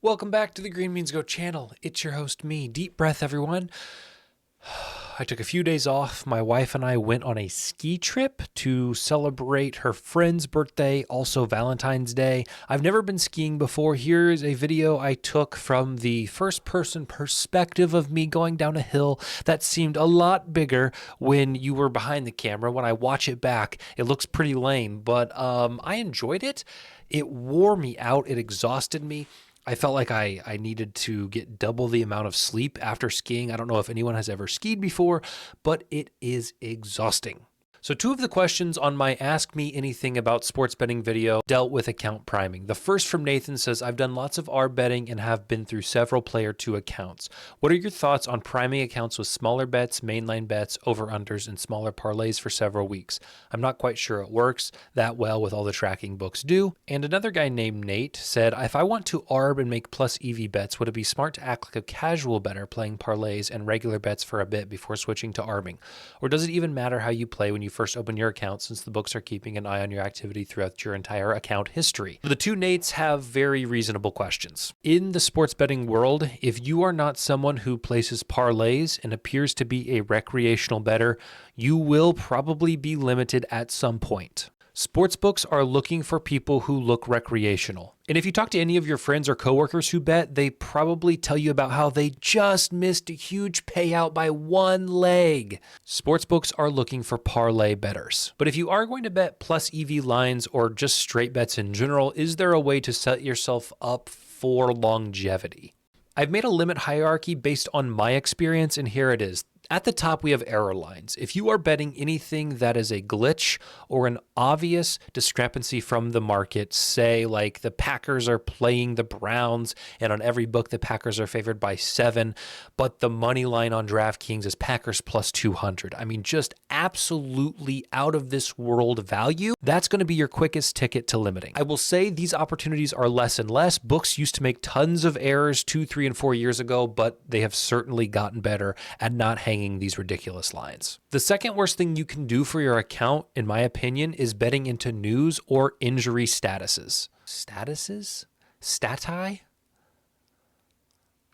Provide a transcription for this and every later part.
Welcome back to the Green Means Go channel. It's your host, me. Deep breath, everyone. I took a few days off. My wife and I went on a ski trip to celebrate her friend's birthday, also Valentine's Day. I've never been skiing before. Here's a video I took from the first-person perspective of me going down a hill that seemed a lot bigger when you were behind the camera. When I watch it back, it looks pretty lame, but I enjoyed it. It wore me out. It exhausted me. I felt like I needed to get double the amount of sleep after skiing. I don't know if anyone has ever skied before, but it is exhausting. So two of the questions on my Ask Me Anything About Sports Betting video dealt with account priming. The first from Nathan says, I've done lots of ARB betting and have been through several player 2 accounts. What are your thoughts on priming accounts with smaller bets, mainline bets, over-unders, and smaller parlays for several weeks? I'm not quite sure it works that well with all the tracking books do. And another guy named Nate said, if I want to ARB and make plus EV bets, would it be smart to act like a casual bettor playing parlays and regular bets for a bit before switching to ARBing? Or does it even matter how you play when you first open your account, since the books are keeping an eye on your activity throughout your entire account history? The two Nates have very reasonable questions. In the sports betting world, if you are not someone who places parlays and appears to be a recreational bettor, you will probably be limited at some point. Sportsbooks are looking for people who look recreational. And if you talk to any of your friends or coworkers who bet, they probably tell you about how they just missed a huge payout by one leg. Sportsbooks are looking for parlay bettors. But if you are going to bet plus EV lines or just straight bets in general, is there a way to set yourself up for longevity? I've made a limit hierarchy based on my experience, and here it is. At the top, we have error lines. If you are betting anything that is a glitch or an obvious discrepancy from the market, say like the Packers are playing the Browns and on every book the Packers are favored by 7, but the money line on DraftKings is Packers plus 200. I mean, just absolutely out of this world value. That's going to be your quickest ticket to limiting. I will say these opportunities are less and less. Books used to make tons of errors 2, 3, and 4 years ago, but they have certainly gotten better at not hanging these ridiculous lines. The second worst thing you can do for your account, in my opinion, is betting into news or injury statuses. Statuses? Stati?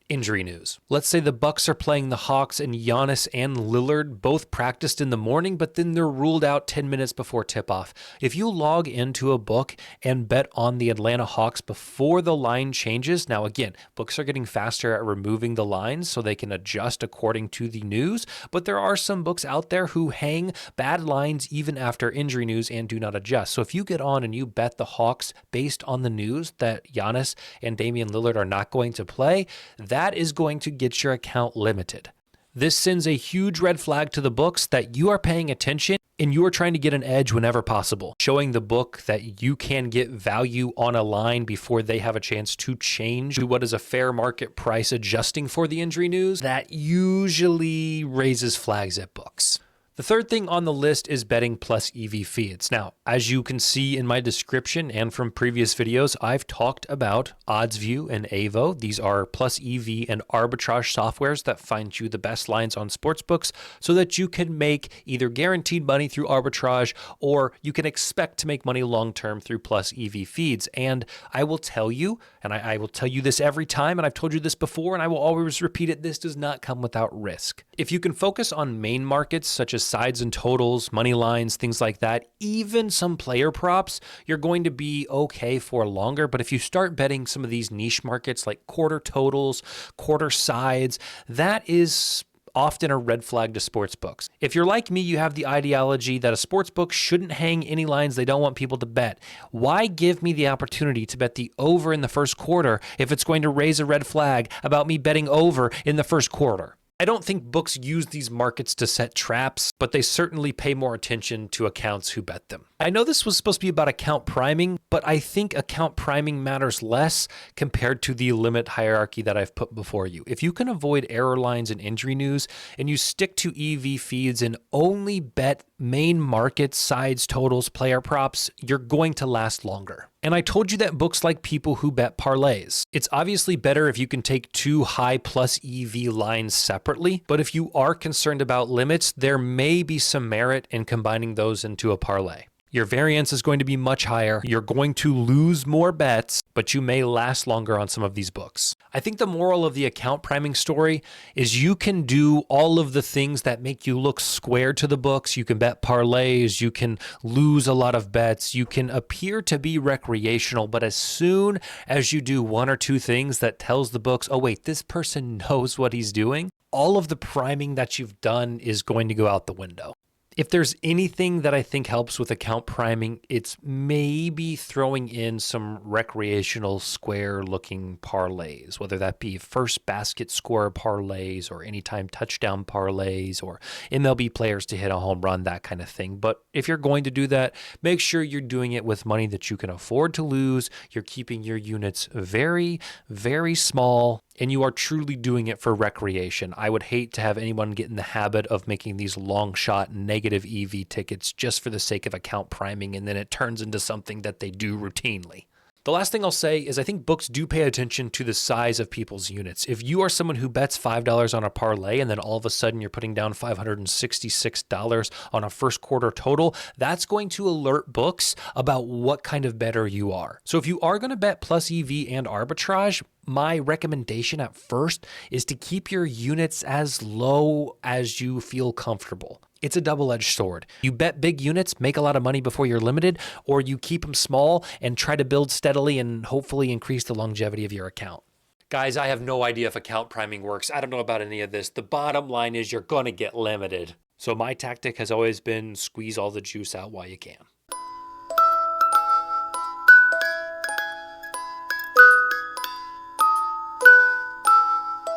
Injury news. Let's say the Bucks are playing the Hawks and Giannis and Lillard both practiced in the morning, but then they're ruled out 10 minutes before tip-off. If you log into a book and bet on the Atlanta Hawks before the line changes, now again, books are getting faster at removing the lines so they can adjust according to the news, but there are some books out there who hang bad lines even after injury news and do not adjust. So if you get on and you bet the Hawks based on the news that Giannis and Damian Lillard are not going to play, that is going to get your account limited. This sends a huge red flag to the books that you are paying attention and you are trying to get an edge whenever possible, showing the book that you can get value on a line before they have a chance to change to what is a fair market price, adjusting for the injury news. That usually raises flags at books. The third thing on the list is betting plus EV feeds. Now, as you can see in my description and from previous videos, I've talked about OddsView and Avo. These are plus EV and arbitrage softwares that find you the best lines on sportsbooks so that you can make either guaranteed money through arbitrage or you can expect to make money long-term through plus EV feeds. And I will tell you, and I will tell you this every time, and I've told you this before, and I will always repeat it, this does not come without risk. If you can focus on main markets such as sides and totals, money lines, things like that, even some player props, you're going to be okay for longer. But if you start betting some of these niche markets like quarter totals, quarter sides, that is often a red flag to sports books. If you're like me, you have the ideology that a sports book shouldn't hang any lines they don't want people to bet. Why give me the opportunity to bet the over in the first quarter if it's going to raise a red flag about me betting over in the first quarter? I don't think books use these markets to set traps, but they certainly pay more attention to accounts who bet them. I know this was supposed to be about account priming, but I think account priming matters less compared to the limit hierarchy that I've put before you. If you can avoid error lines and injury news, and you stick to EV feeds and only bet main market sides, totals, player props, you're going to last longer. And I told you that books like people who bet parlays. It's obviously better if you can take 2 high plus EV lines separately, but if you are concerned about limits, there may be some merit in combining those into a parlay. Your variance is going to be much higher. You're going to lose more bets, but you may last longer on some of these books. I think the moral of the account priming story is you can do all of the things that make you look square to the books. You can bet parlays, you can lose a lot of bets, you can appear to be recreational, but as soon as you do one or two things that tells the books, oh wait, this person knows what he's doing, all of the priming that you've done is going to go out the window. If there's anything that I think helps with account priming, it's maybe throwing in some recreational square looking parlays, whether that be first basket score parlays or anytime touchdown parlays or MLB players to hit a home run, that kind of thing. But if you're going to do that, make sure you're doing it with money that you can afford to lose. You're keeping your units very, very small, and you are truly doing it for recreation. I would hate to have anyone get in the habit of making these long shot negative EV tickets just for the sake of account priming, and then it turns into something that they do routinely. The last thing I'll say is I think books do pay attention to the size of people's units. If you are someone who bets $5 on a parlay and then all of a sudden you're putting down $566 on a first quarter total, that's going to alert books about what kind of bettor you are. So if you are going to bet plus EV and arbitrage, my recommendation at first is to keep your units as low as you feel comfortable. It's a double-edged sword. You bet big units, make a lot of money before you're limited, or you keep them small and try to build steadily and hopefully increase the longevity of your account. Guys, I have no idea if account priming works. I don't know about any of this. The bottom line is you're going to get limited. So my tactic has always been squeeze all the juice out while you can.